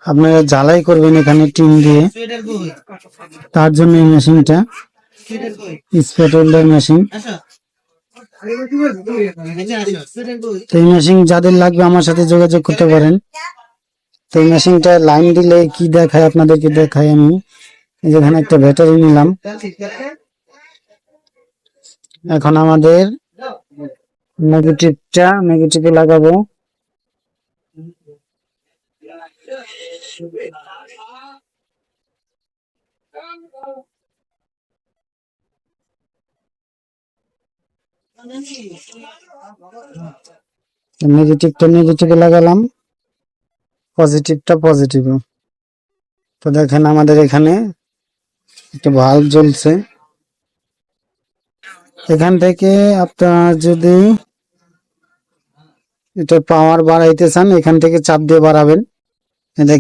আপনারা ঝালাই করবেন এখানে টিন দিয়ে, তার জন্য এই মেশিনটা স্পট ওয়েল্ডার মেশিন। এই মেশিন যাদের লাগবে আমার সাথে যোগাযোগ করতে পারেন। তো এই মেশিনটা লাইন দিলে কি দেখায় আপনাদেরকে দেখাই আমি। যেখানে একটা ব্যাটারি নিলাম, এখন আমাদের নেগেটিভে লাগাবো। নেগেটিভে লাগালাম, পজিটিভে। তো দেখেন আমাদের এখানে একটা ভাল্ব জ্বলছে। এখান থেকে আপনার যদি এটা পাওয়ার বাড়াইতে চান, এখান থেকে চাপ দিয়ে বাড়াবেন।